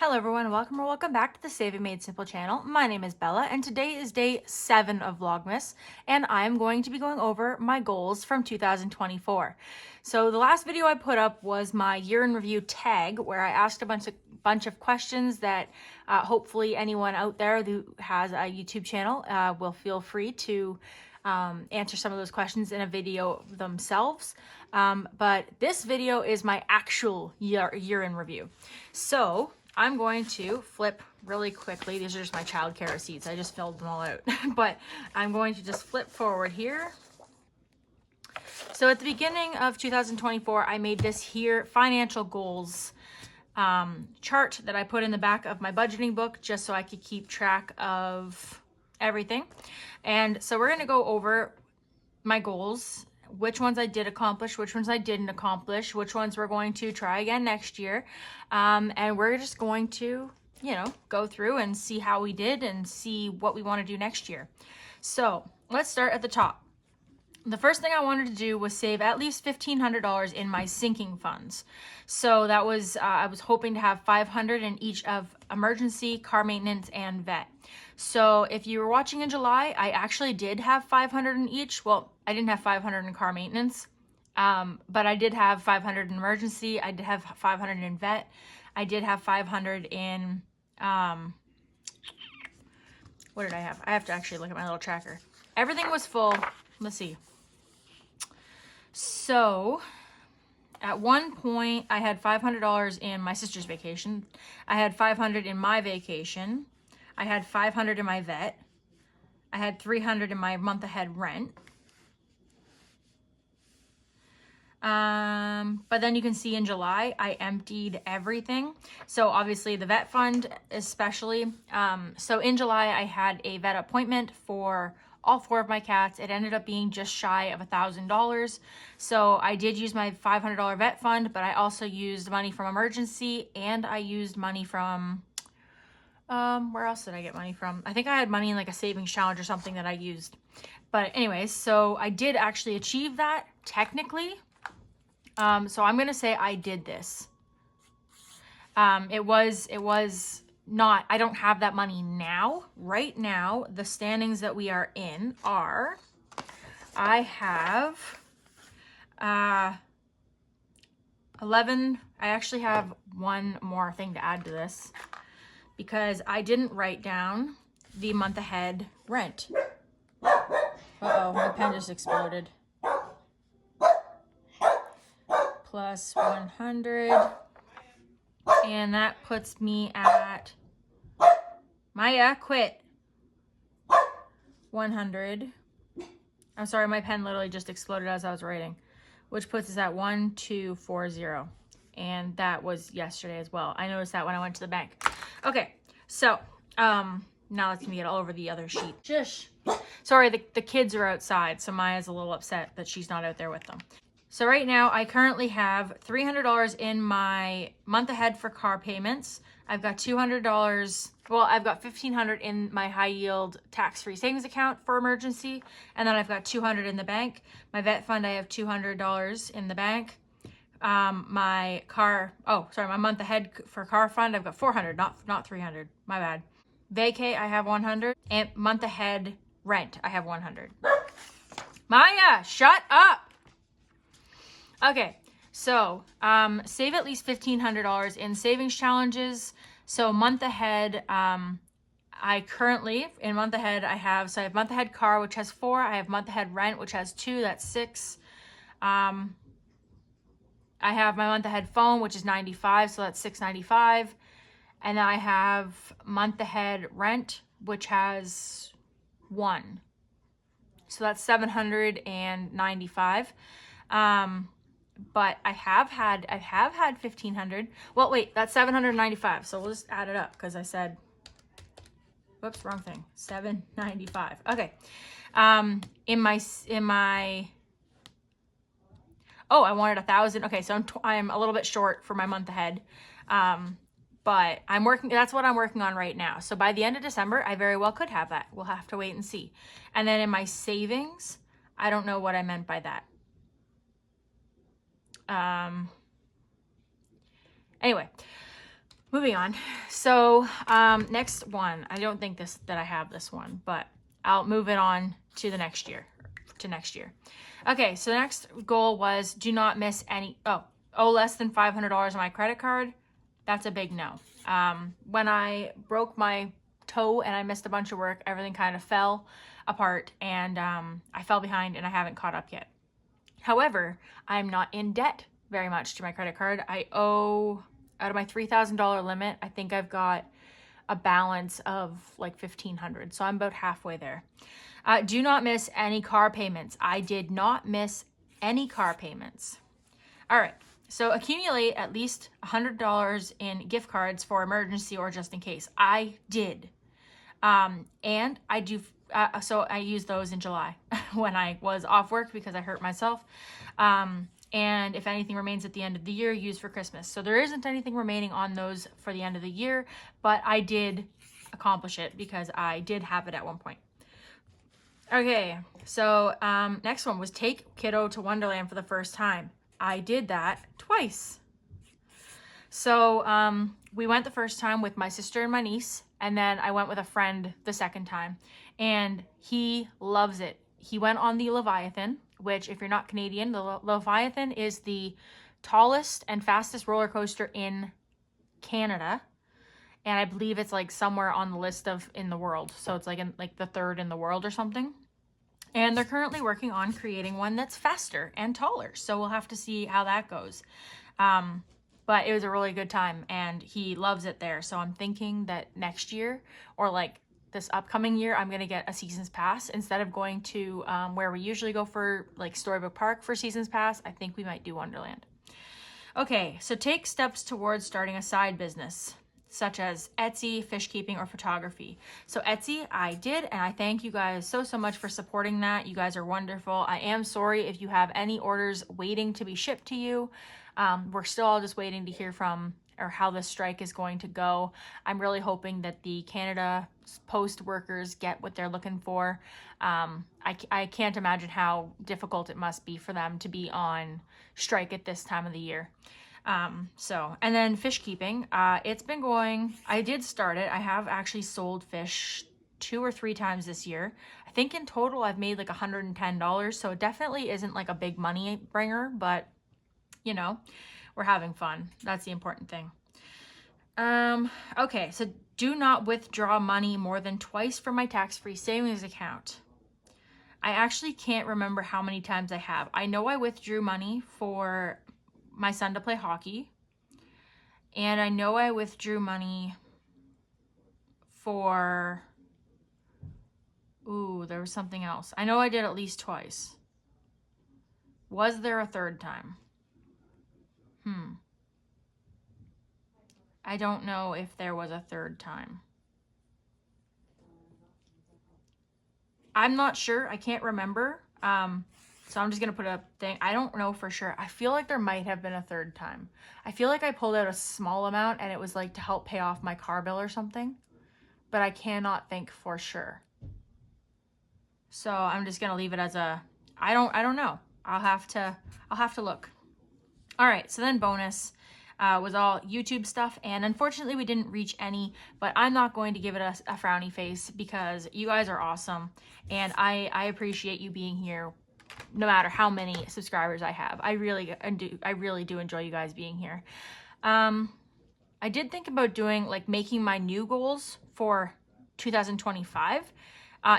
Hello everyone, welcome or welcome back to the Saving Made Simple channel. My name is Bella and today is day 7 of Vlogmas and I'm going to be going over my goals from 2024. So the last video I put up was my year in review tag where I asked a bunch of questions that hopefully anyone out there who has a YouTube channel will feel free to answer some of those questions in a video themselves. But this video is my actual year in review. So I'm going to flip really quickly. These are just my childcare receipts. I just filled them all out. But I'm going to just flip forward here. So at the beginning of 2024, I made this here financial goals chart that I put in the back of my budgeting book just so I could keep track of everything. And so we're going to go over my goals, which ones I did accomplish, which ones I didn't accomplish, which ones we're going to try again next year. And we're just going to, go through and see how we did and see what we want to do next year. So let's start at the top. The first thing I wanted to do was save at least $1,500 in my sinking funds. So that was, I was hoping to have $500 in each of emergency, car maintenance, and vet. So if you were watching in July, I actually did have $500 in each. Well, I didn't have $500 in car maintenance, but I did have $500 in emergency. I did have $500 in vet. I did have $500 in, what did I have? I have to actually look at my little tracker. Everything was full. Let's see. So at one point I had $500 in my sister's vacation. I had $500 in my vacation. I had $500 in my vet. I had $300 in my month ahead rent. But then you can see in July, I emptied everything. So obviously the vet fund, especially. So in July, I had a vet appointment for all 4 of my cats. It ended up being just shy of $1,000. So I did use my $500 vet fund, but I also used money from emergency and I used money from, where else did I get money from? I think I had money in like a savings challenge or something that I used. But anyways, so I did actually achieve that technically. So I'm going to say I did this. It was not, I don't have that money now. Right now, the standings that we are in are, I have 11, I actually have one more thing to add to this because I didn't write down the month ahead rent. Uh-oh, my pen just exploded. Plus 100, and that puts me at, Maya, quit, 100. I'm sorry, my pen literally just exploded as I was writing, which puts us at 1240, and that was yesterday as well. I noticed that when I went to the bank. Okay, so now let's get all over the other sheet. Shush. Sorry, the kids are outside, so Maya's a little upset that she's not out there with them. So right now I currently have $300 in my month ahead for car payments. I've got $200, well, I've got $1,500 in my high yield tax-free savings account for emergency. And then I've got $200 in the bank. My vet fund, I have $200 in the bank. My month ahead for car fund, I've got $400, not $300, my bad. Vacay, I have $100, and month ahead rent, I have $100. Maya, shut up. Okay, so save at least $1,500 in savings challenges. So month ahead, I currently, in month ahead, I have month ahead car, which has 4. I have month ahead rent, which has 2, that's 6. I have my month ahead phone, which is 95, so that's $695. And then I have month ahead rent, which has 1. So that's $795. But I have had 1,500. Well, wait, that's 795. So we'll just add it up because I said, whoops, wrong thing. 795. Okay. Oh, I wanted 1,000. Okay, so I'm a little bit short for my month ahead. But I'm working, that's what I'm working on right now. So by the end of December, I very well could have that. We'll have to wait and see. And then in my savings, I don't know what I meant by that. Anyway, Moving on. So next one, I don't think that I have this one, but I'll move it on to the next year, Okay, so the next goal was do not miss any, owe less than $500 on my credit card. That's a big no. When I broke my toe and I missed a bunch of work, everything kind of fell apart, and I fell behind and I haven't caught up yet. However, I'm not in debt very much to my credit card. I owe, out of my $3,000 limit, I think I've got a balance of like $1,500. So I'm about halfway there. Do not miss any car payments. I did not miss any car payments. All right. So accumulate at least $100 in gift cards for emergency or just in case. I did. And I do, so I used those in July when I was off work because I hurt myself. And if anything remains at the end of the year, use for Christmas. So there isn't anything remaining on those for the end of the year, but I did accomplish it because I did have it at one point. Okay, so next one was take kiddo to Wonderland for the first time. I did that twice. So we went the first time with my sister and my niece, and then I went with a friend the second time, and he loves it. He went on the Leviathan, which, if you're not Canadian, the Leviathan is the tallest and fastest roller coaster in Canada, and I believe it's like somewhere on the list of in the world. So it's like in like the third in the world or something. And they're currently working on creating one that's faster and taller. So we'll have to see how that goes. But it was a really good time and he loves it there. So I'm thinking that next year or like this upcoming year, I'm going to get a season's pass instead of going to where we usually go for like Storybook Park for season's pass. I think we might do Wonderland. Okay, so take steps towards starting a side business, such as Etsy, fish keeping, or photography. So Etsy, I did, and I thank you guys so much for supporting that. You guys are wonderful. I am sorry if you have any orders waiting to be shipped to you. We're still all just waiting to hear from or how the strike is going to go. I'm really hoping that the Canada Post workers get what they're looking for. I can't imagine how difficult it must be for them to be on strike at this time of the year. And then fish keeping, it's been going, I did start it. I have actually sold fish 2 or 3 times this year. I think in total I've made like $110. So it definitely isn't like a big money bringer, but you know, we're having fun. That's the important thing. Okay. So do not withdraw money more than twice from my tax-free savings account. I actually can't remember how many times I have. I know I withdrew money for my son to play hockey, and I know I withdrew money for, there was something else. I know I did at least twice. Was there a third time? I don't know if there was a third time. I'm not sure. I can't remember. So I'm just going to put a thing. I don't know for sure. I feel like there might have been a third time. I feel like I pulled out a small amount and it was like to help pay off my car bill or something, but I cannot think for sure. So I'm just going to leave it as a, I don't know. I'll have to look. All right. So then bonus was all YouTube stuff. And unfortunately we didn't reach any, but I'm not going to give it a frowny face because you guys are awesome. And I appreciate you being here no matter how many subscribers I have. I really do enjoy you guys being here. I did think about doing like making my new goals for 2025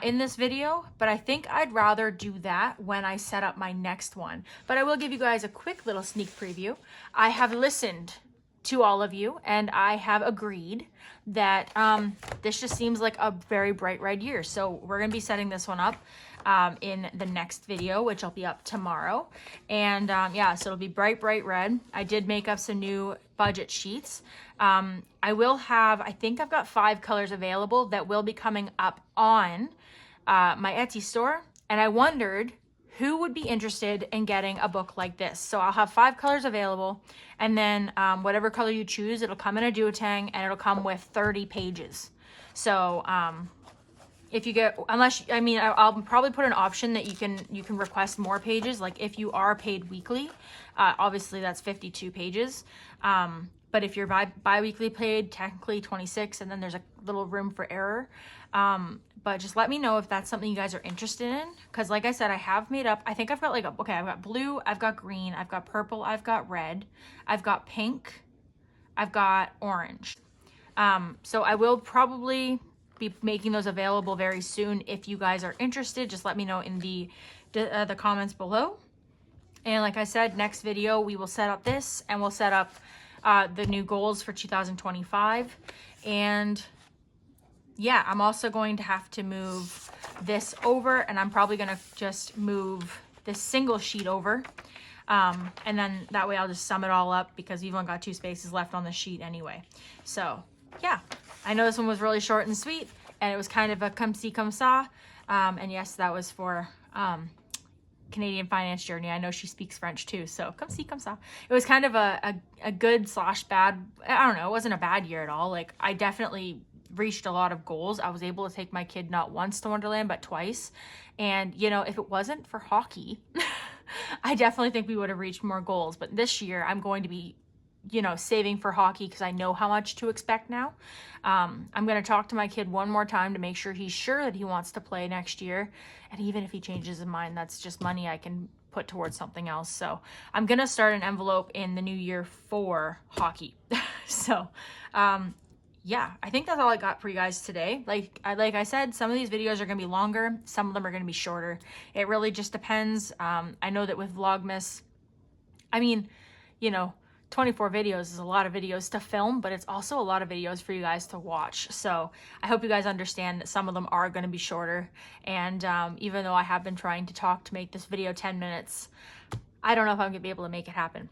in this video, but I think I'd rather do that when I set up my next one. But I will give you guys a quick little sneak preview. I have listened to all of you and I have agreed that this just seems like a very bright red year. So we're going to be setting this one up in the next video, which will be up tomorrow. And yeah, so it'll be bright red. I did make up some new budget sheets. I will have, I think I've got 5 colors available that will be coming up on my Etsy store. And I wondered who would be interested in getting a book like this. So I'll have 5 colors available, and then whatever color you choose, it'll come in a duotang and it'll come with 30 pages. So if you get, I'll probably put an option that you can request more pages. Like if you are paid weekly, obviously that's 52 pages. But if you're bi-weekly paid, technically 26, and then there's a little room for error. But just let me know if that's something you guys are interested in. Because like I said, I have made up, I think I've got like, okay, I've got blue, I've got green, I've got purple, I've got red, I've got pink, I've got orange. So I will probably be making those available very soon. If you guys are interested, just let me know in the comments below. And like I said, next video, we will set up this and we'll set up the new goals for 2025. And yeah, I'm also going to have to move this over, and I'm probably going to just move this single sheet over. And then that way I'll just sum it all up because we've only got 2 spaces left on the sheet anyway. So yeah, I know this one was really short and sweet, and it was kind of a come see, come saw. And yes, that was for Canadian finance journey. I know she speaks French too, so come see, come saw. It was kind of a good / bad. I don't know. It wasn't a bad year at all. Like, I definitely reached a lot of goals. I was able to take my kid not once to Wonderland, but twice. And you know, if it wasn't for hockey, I definitely think we would have reached more goals. But this year I'm going to be, you know, saving for hockey because I know how much to expect now. I'm going to talk to my kid one more time to make sure he's sure that he wants to play next year. And even if he changes his mind, that's just money I can put towards something else. So I'm going to start an envelope in the new year for hockey. So, yeah, I think that's all I got for you guys today. Like I said, some of these videos are going to be longer. Some of them are going to be shorter. It really just depends. I know that with Vlogmas, I mean, you know, 24 videos is a lot of videos to film, but it's also a lot of videos for you guys to watch. So I hope you guys understand that some of them are going to be shorter. And even though I have been trying to talk to make this video 10 minutes, I don't know if I'm going to be able to make it happen.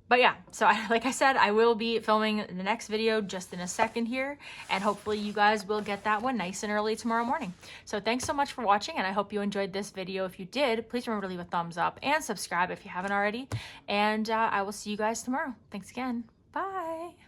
But yeah, so like I said, I will be filming the next video just in a second here, and hopefully you guys will get that one nice and early tomorrow morning. So thanks so much for watching, and I hope you enjoyed this video. If you did, please remember to leave a thumbs up and subscribe if you haven't already, and I will see you guys tomorrow. Thanks again. Bye.